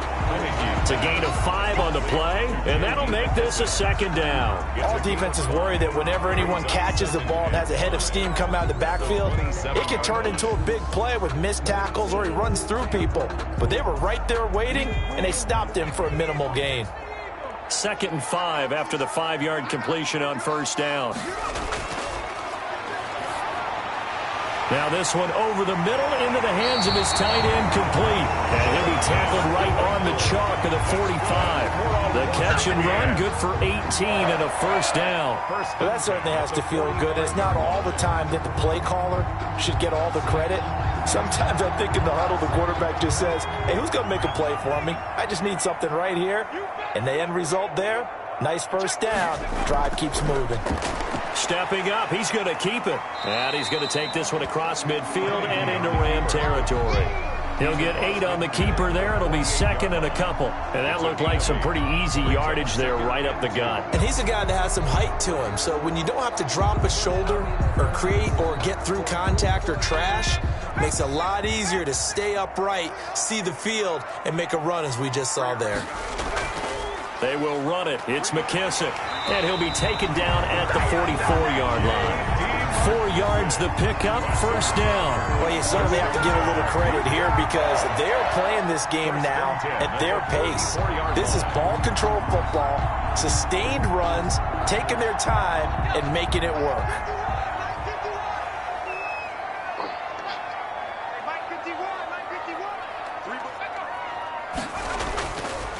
It's a gain of 5 on the play, and that'll make this a 2nd down. All defenses worry that whenever anyone catches the ball and has a head of steam come out of the backfield, it can turn into a big play with missed tackles or he runs through people. But they were right there waiting, and they stopped him for a minimal gain. 2nd and 5 after the 5-yard completion on 1st down. Now this one over the middle into the hands of his tight end, complete. And he'll be tackled right on the chalk of the 45. The catch and run good for 18 and a 1st down. Well, that certainly has to feel good. It's not all the time that the play caller should get all the credit. Sometimes I think in the huddle the quarterback just says, hey, who's going to make a play for me? I just need something right here. And the end result there, nice 1st down. Drive keeps moving. Stepping up, he's going to keep it. And he's going to take this one across midfield and into Ram territory. He'll get 8 on the keeper there. It'll be 2nd and a couple. And that looked like some pretty easy yardage there right up the gut. And he's a guy that has some height to him. So when you don't have to drop a shoulder or create or get through contact or trash, it makes it a lot easier to stay upright, see the field, and make a run as we just saw there. They will run it. It's McKissick. And he'll be taken down at the 44-yard line. 4 yards the pickup, 1st down. Well, you certainly have to give a little credit here because they're playing this game now at their pace. This is ball control football, sustained runs, taking their time, and making it work.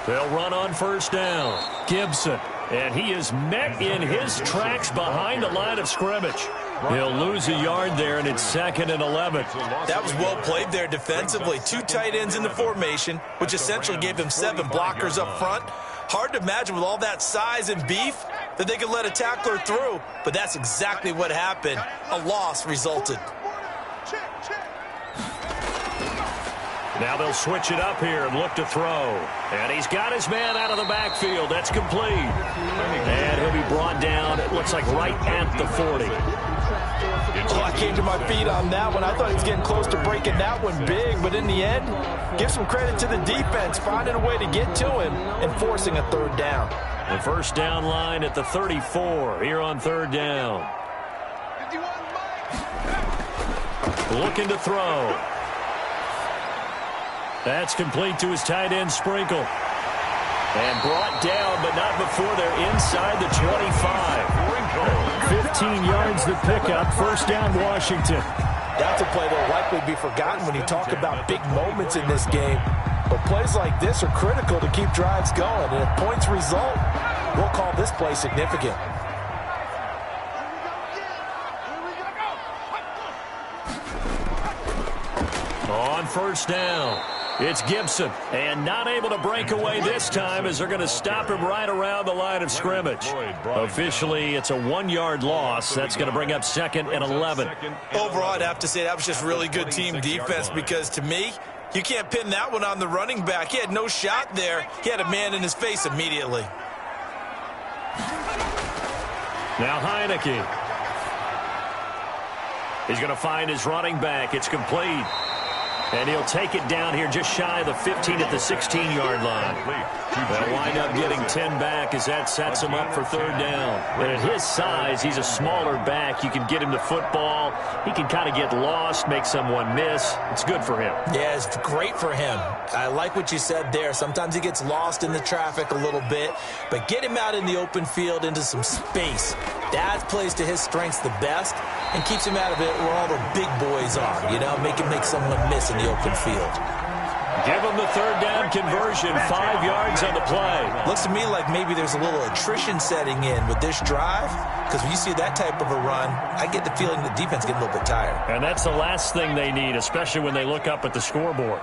They'll run on 1st down. Gibson. And he is met in his tracks behind the line of scrimmage. He'll lose a yard there, and it's 2nd and 11. That was well played there defensively. 2 tight ends in the formation, which essentially gave him 7 blockers up front. Hard to imagine with all that size and beef that they could let a tackler through, but that's exactly what happened. A loss resulted. Now they'll switch it up here and look to throw. And he's got his man out of the backfield. That's complete. And he'll be brought down, it looks like right at the 40. Oh, I came to my feet on that one. I thought he was getting close to breaking that one big, but in the end, give some credit to the defense, finding a way to get to him and forcing a 3rd down. The 1st down line at the 34 here on 3rd down. looking to throw. That's complete to his tight end, Sprinkle. And brought down, but not before they're inside the 25. 15 yards the pickup. First down, Washington. That's a play that will likely be forgotten when you talk about big moments in this game. But plays like this are critical to keep drives going. And if points result, we'll call this play significant. On first down, it's Gibson. And not able to break away this time as they're going to stop him right around the line of scrimmage. Officially, it's a 1-yard loss. That's going to bring up 2nd and 11. Overall, I'd have to say that was just really good team defense because, to me, you can't pin that one on the running back. He had no shot there. He had a man in his face immediately. Now Heineke. He's going to find his running back. It's complete. And he'll take it down here just shy of the 15 at the 16-yard line. They'll wind up getting 10 back as that sets him up for 3rd down. And at his size, he's a smaller back. You can get him the football. He can kind of get lost, make someone miss. It's good for him. Yeah, it's great for him. I like what you said there. Sometimes he gets lost in the traffic a little bit. But get him out in the open field into some space. That plays to his strengths the best and keeps him out of it where all the big boys are. You know, make him make someone miss in the open field. Give him the 3rd down conversion, 5 yards on the play. Looks to me like maybe there's a little attrition setting in with this drive, because when you see that type of a run, I get the feeling the defense getting a little bit tired. And that's the last thing they need, especially when they look up at the scoreboard.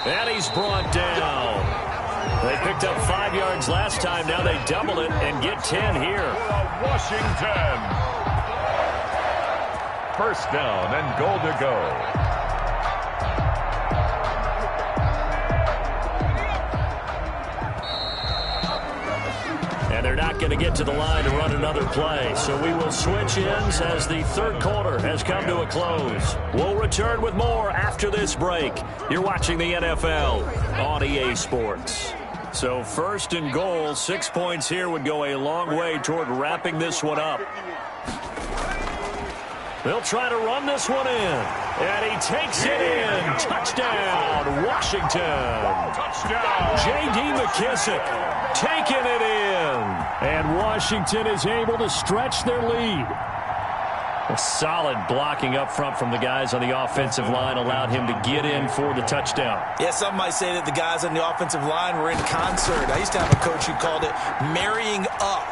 And he's brought down. They picked up 5 yards last time. Now they double it and get 10 here. Washington. First down and goal to go. And they're not going to get to the line to run another play. So we will switch ends as the 3rd quarter has come to a close. We'll return with more after this break. You're watching the NFL on EA Sports. So 1st and goal, 6 points here would go a long way toward wrapping this one up. They'll try to run this one in. And he takes it in. Touchdown, Washington. Touchdown. J.D. McKissick taking it in. And Washington is able to stretch their lead. A solid blocking up front from the guys on the offensive line allowed him to get in for the touchdown. Yeah, some might say that the guys on the offensive line were in concert. I used to have a coach who called it marrying up,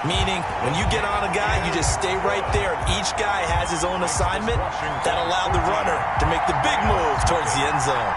meaning when you get on a guy, you just stay right there. Each guy has his own assignment. That allowed the runner to make the big move towards the end zone.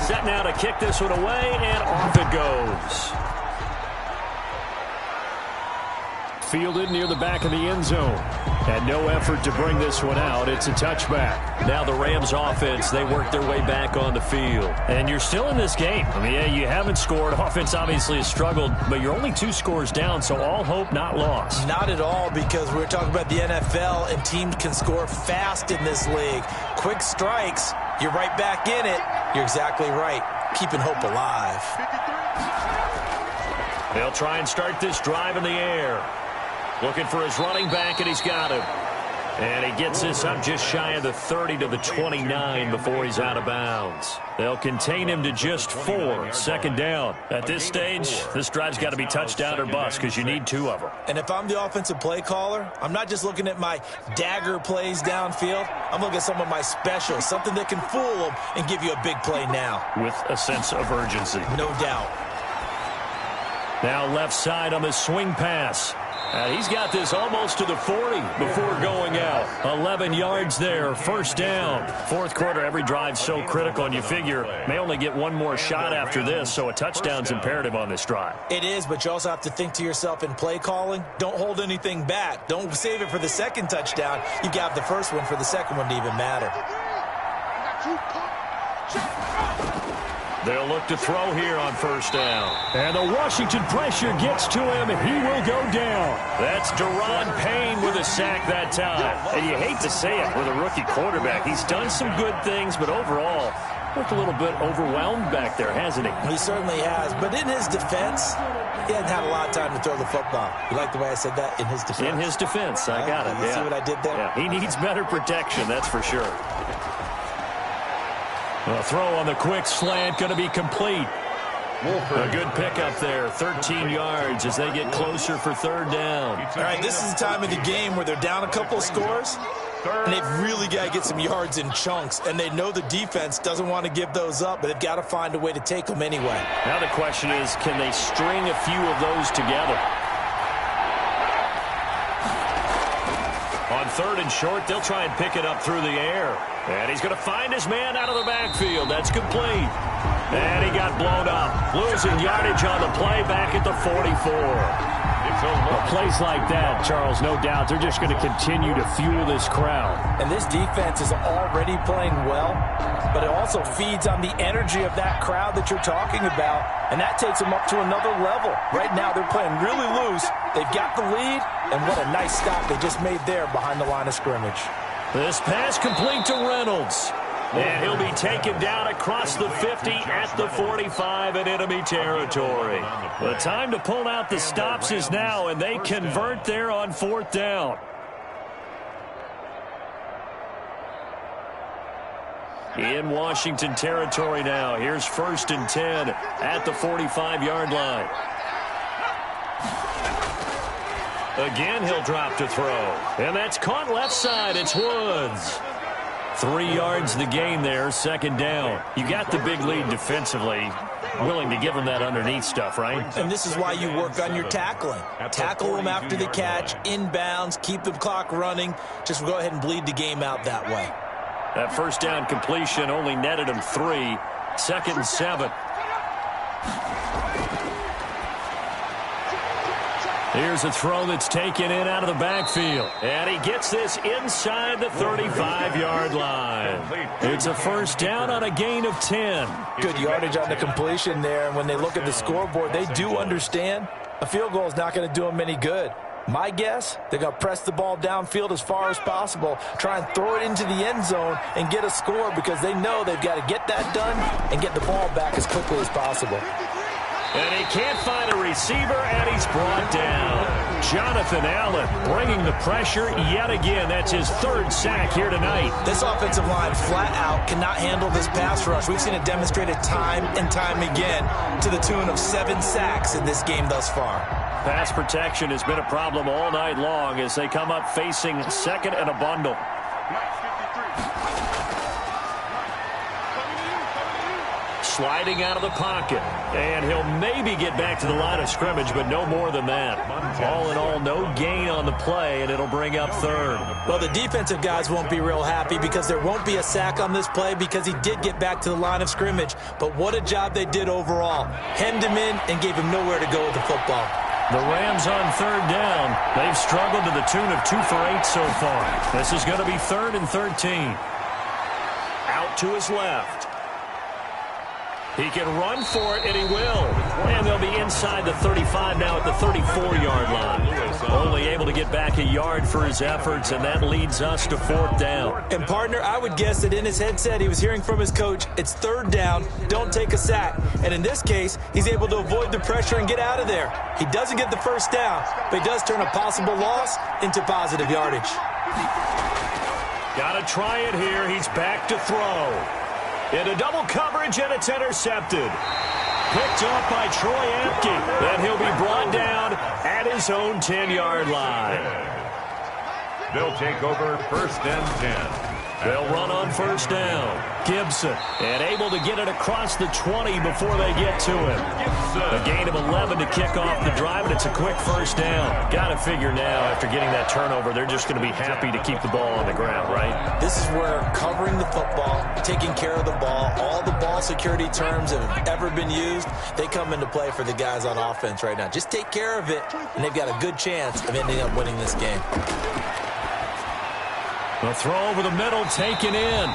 Set now to kick this one away, and off it goes. Fielded near the back of the end zone. And no effort to bring this one out. It's a touchback. Now the Rams offense, they work their way back on the field. And you're still in this game. I mean, yeah, you haven't scored. Offense obviously has struggled, but you're only 2 scores down, so all hope not lost. Not at all, because we're talking about the NFL, and teams can score fast in this league. Quick strikes, you're right back in it. You're exactly right. Keeping hope alive. They'll try and start this drive in the air. Looking for his running back, and he's got him. And he gets this up just shy of the 30 to the 29 before he's out of bounds. They'll contain him to just 4. Second down. At this stage, this drive's got to be touchdown or bust because you need 2 of them. And if I'm the offensive play caller, I'm not just looking at my dagger plays downfield. I'm looking at some of my specials, something that can fool them and give you a big play now. With a sense of urgency. No doubt. Now left side on the swing pass. He's got this almost to the 40 before going out. 11 yards there, first down. Fourth quarter, every drive's so critical, and you figure may only get one more shot after this, so a touchdown's imperative on this drive. It is, but you also have to think to yourself in play calling, don't hold anything back. Don't save it for the second touchdown. You got the first one for the second one to even matter. They'll look to throw here on first down. And the Washington pressure gets to him. He will go down. That's Deron Payne with a sack that time. And you hate to say it with a rookie quarterback. He's done some good things, but overall, looked a little bit overwhelmed back there, hasn't he? He certainly has. But in his defense, he hadn't had a lot of time to throw the football. You like the way I said that? In his defense. In his defense. I got it. You see what I did there? Yeah. He needs better protection, that's for sure. A throw on the quick slant, going to be complete. A good pickup there, 13 yards as they get closer for third down. All right, this is the time of the game where they're down a couple of scores, and they've really got to get some yards in chunks, and they know the defense doesn't want to give those up, but they've got to find a way to take them anyway. Now the question is, can they string a few of those together? On third and short, they'll try and pick it up through the air. And he's going to find his man out of the backfield. That's complete. And he got blown up. Losing yardage on the play back at the 44. Plays like that, Charles, no doubt, they're just going to continue to fuel this crowd. And this defense is already playing well, but it also feeds on the energy of that crowd that you're talking about, and that takes them up to another level. Right now, they're playing really loose. They've got the lead, and what a nice stop they just made there behind the line of scrimmage. This pass complete to Reynolds. And he'll be taken down across the 50 at the 45 in enemy territory. The time to pull out the stops is now, and they convert there on fourth down. In Washington territory now. Here's first and 10 at the 45-yard line. Again, he'll drop to throw. And that's caught left side. It's Woods. 3 yards the gain there, second down. You got the big lead defensively. Willing to give them that underneath stuff, right? And this is why you work on your tackling. Tackle them after the catch, inbounds, keep the clock running. Just go ahead and bleed the game out that way. That first down completion only netted him 3. Second and 7. Here's a throw that's taken in out of the backfield. And he gets this inside the 35-yard line. It's a first down on a gain of 10. Good yardage on the completion there. And when they look at the scoreboard, they do understand a field goal is not going to do them any good. My guess, they're going to press the ball downfield as far as possible, try and throw it into the end zone and get a score because they know they've got to get that done and get the ball back as quickly as possible. And he can't find a receiver, and he's brought down. Jonathan Allen bringing the pressure yet again. That's his third sack here tonight. This offensive line flat out cannot handle this pass rush. We've seen it demonstrated time and time again to the tune of 7 sacks in this game thus far. Pass protection has been a problem all night long as they come up facing second and a bundle. Sliding out of the pocket. And he'll maybe get back to the line of scrimmage, but no more than that. All in all, no gain on the play, and it'll bring up third. Well, the defensive guys won't be real happy because there won't be a sack on this play because he did get back to the line of scrimmage. But what a job they did overall. Hemmed him in and gave him nowhere to go with the football. The Rams on third down. They've struggled to the tune of 2 for 8 so far. This is going to be 3rd and 13. Out to his left. He can run for it, and he will. And they'll be inside the 35 now at the 34-yard line. Only able to get back a yard for his efforts, and that leads us to 4th down. And, partner, I would guess that in his headset he was hearing from his coach, it's 3rd down, don't take a sack. And in this case, he's able to avoid the pressure and get out of there. He doesn't get the first down, but he does turn a possible loss into positive yardage. Got to try it here. He's back to throw. Into double coverage, and it's intercepted. Picked up by Troy Apke. And he'll be brought down at his own 10-yard line. They'll take over 1st and 10. They'll run on first down. Gibson, and able to get it across the 20 before they get to him. A gain of 11 to kick off the drive, and it's a quick first down. Got to figure now, after getting that turnover, they're just going to be happy to keep the ball on the ground, right? This is where covering the football, taking care of the ball, all the ball security terms that have ever been used, they come into play for the guys on offense right now. Just take care of it, and they've got a good chance of ending up winning this game. A throw over the middle, taken in.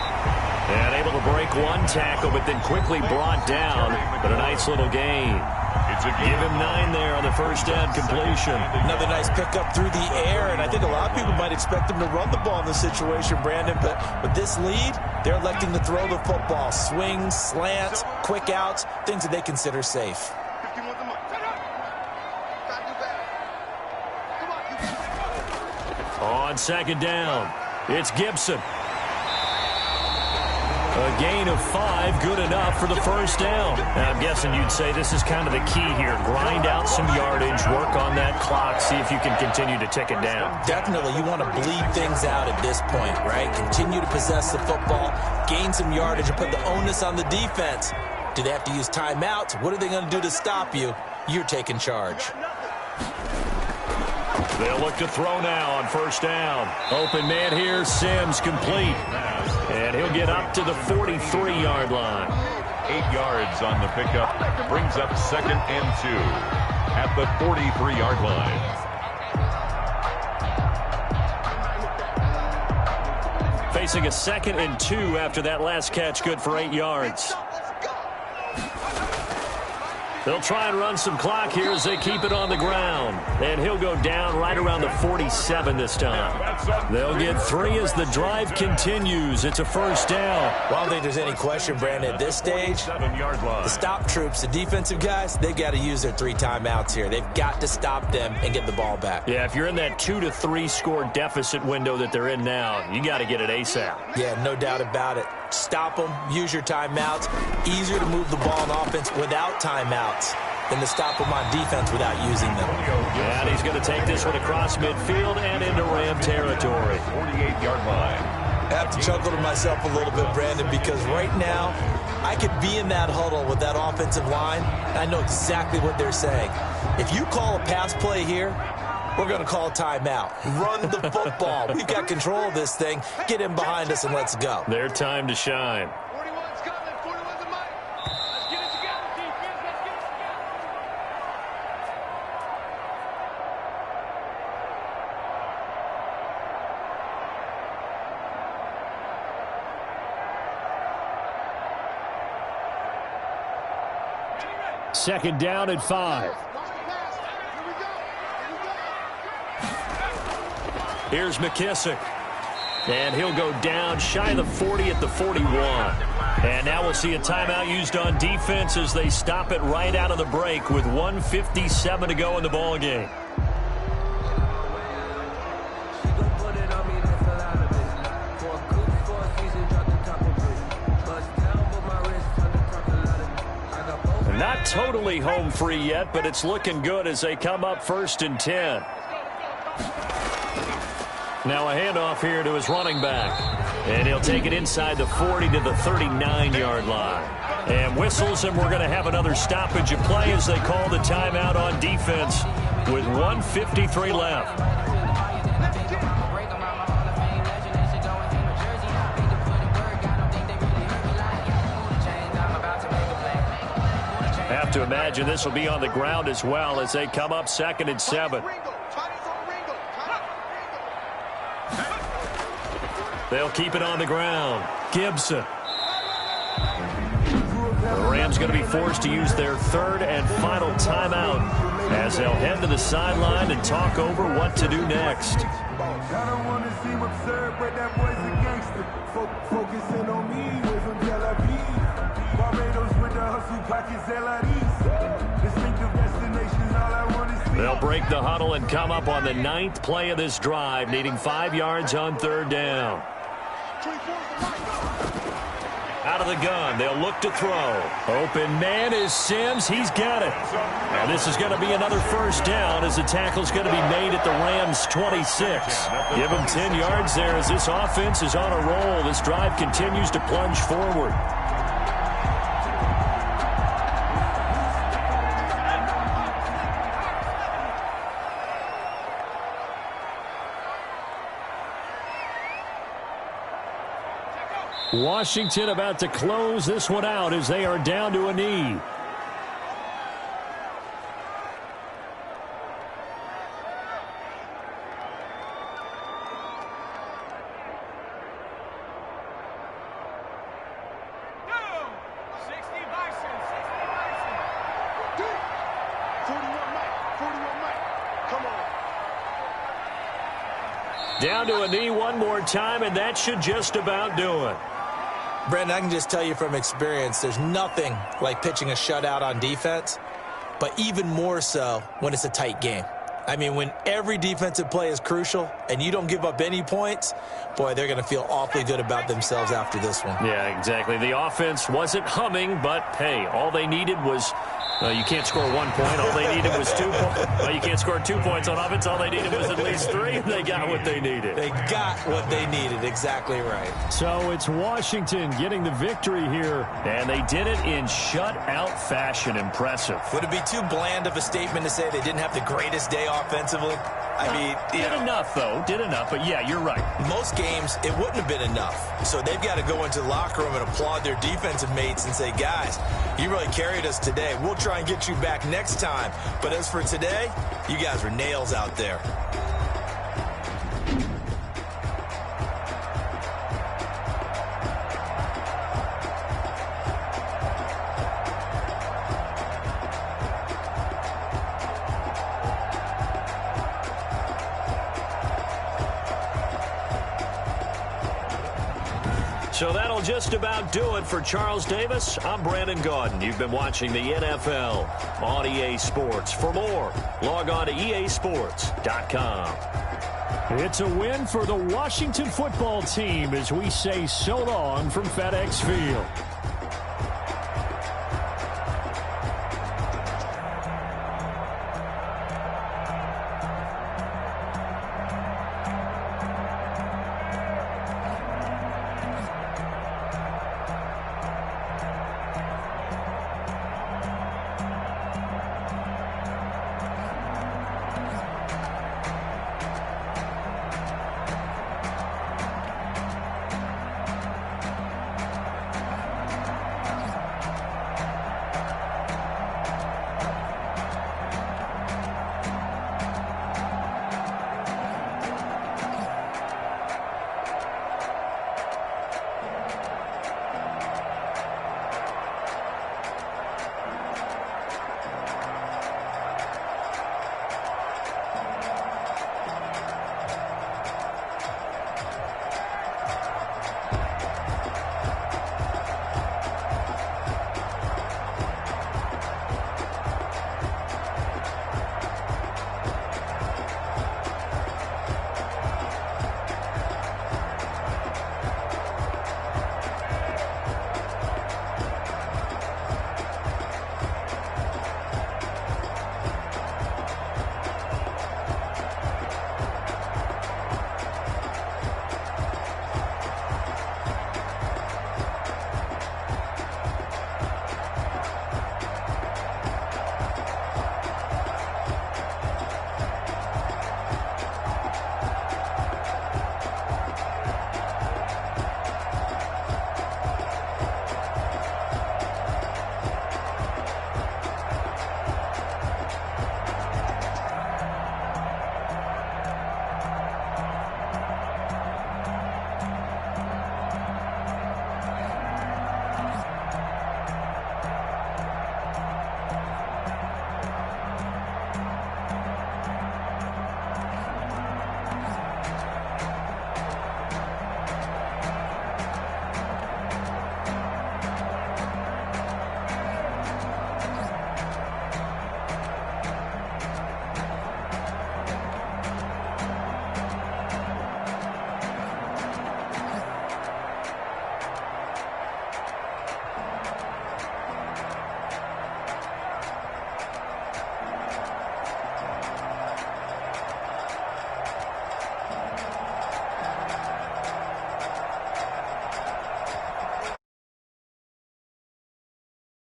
And able to break one tackle, but then quickly brought down. But a nice little gain. Give him 9 there on the first down completion. Another nice pickup through the air, and I think a lot of people might expect him to run the ball in this situation, Brandon. But with this lead, they're electing to throw the football. Swings, slants, quick outs, things that they consider safe. On second down, it's Gibson. A gain of 5, good enough for the first down. Now, I'm guessing you'd say this is kind of the key here. Grind out some yardage, work on that clock, see if you can continue to tick it down. Definitely, you want to bleed things out at this point, right? Continue to possess the football, gain some yardage, and put the onus on the defense. Do they have to use timeouts? What are they going to do to stop you? You're taking charge. They'll look to throw now on first down. Open man here, Sims, complete. And he'll get up to the 43-yard line. 8 yards on the pickup. Brings up 2nd and 2 at the 43-yard line. Facing a 2nd and 2 after that last catch, good for 8 yards. They'll try and run some clock here as they keep it on the ground. And he'll go down right around the 47 this time. They'll get 3 as the drive continues. It's a first down. Well, I don't think there's any question, Brandon, at this stage, the stop troops, the defensive guys, they've got to use their 3 timeouts here. They've got to stop them and get the ball back. Yeah, if you're in that 2 to 3 score deficit window that they're in now, you got to get it ASAP. Yeah, no doubt about it. Stop them, use your timeouts. Easier to move the ball on offense without timeouts than to stop them on defense without using them. And he's going to take this one across midfield and into Ram territory. 48-yard line. I have to chuckle to myself a little bit, Brandon, because right now I could be in that huddle with that offensive line, and I know exactly what they're saying. If you call a pass play here, we're going to call a timeout. Run the football. We've got control of this thing. Get in behind us and let's go. Their time to shine. 41's coming. 41's a mic. Let's get it together, defense. Let's get it together. Second down at 5. Here's McKissick. And he'll go down shy of the 40 at the 41. And now we'll see a timeout used on defense as they stop it right out of the break with 1:57 to go in the ball game. Not totally home free yet, but it's looking good as they come up 1st and 10. Now a handoff here to his running back. And he'll take it inside the 40 to the 39-yard line. And whistles, and we're going to have another stoppage of play as they call the timeout on defense with 1:53 left. Have to imagine this will be on the ground as well as they come up 2nd and 7. They'll keep it on the ground. Gibson. The Rams going to be forced to use their 3rd and final timeout as they'll head to the sideline and talk over what to do next. I don't want to seem absurd, but that boy's a gangster. Focusing on me, way from Tel Aviv. Barbados with the hustle, pockets LREs. Distinctive destinations, all I want to see. They'll break the huddle and come up on the 9th play of this drive, needing 5 yards on 3rd down. Out of the gun, they'll look to throw. Open man is Sims. He's got it. And this is going to be another first down as the tackle's going to be made at the Rams' 26. Give them 10 yards there as this offense is on a roll. This drive continues to plunge forward. Washington about to close this one out as they are down to a knee. Down to a knee one more time, and that should just about do it. Brandon, I can just tell you from experience, there's nothing like pitching a shutout on defense, but even more so when it's a tight game. I mean, when every defensive play is crucial and you don't give up any points, boy, they're going to feel awfully good about themselves after this one. Yeah, exactly. The offense wasn't humming, but, hey, all they needed was you can't score 1 point. All they needed was 2 points. Well, you can't score 2 points on offense. All they needed was at least 3. They got what they needed. They got what they needed. Exactly right. So it's Washington getting the victory here. And they did it in shutout fashion. Impressive. Would it be too bland of a statement to say they didn't have the greatest day offensively? I mean, did enough, though. Did enough. But, yeah, you're right. Most games, it wouldn't have been enough. So they've got to go into the locker room and applaud their defensive mates and say, guys, you really carried us today. We'll try and get you back next time. But as for today, you guys were nails out there. So that'll just about do it for Charles Davis. I'm Brandon Gaudin. You've been watching the NFL on EA Sports. For more, log on to easports.com. It's a win for the Washington football team as we say so long from FedEx Field.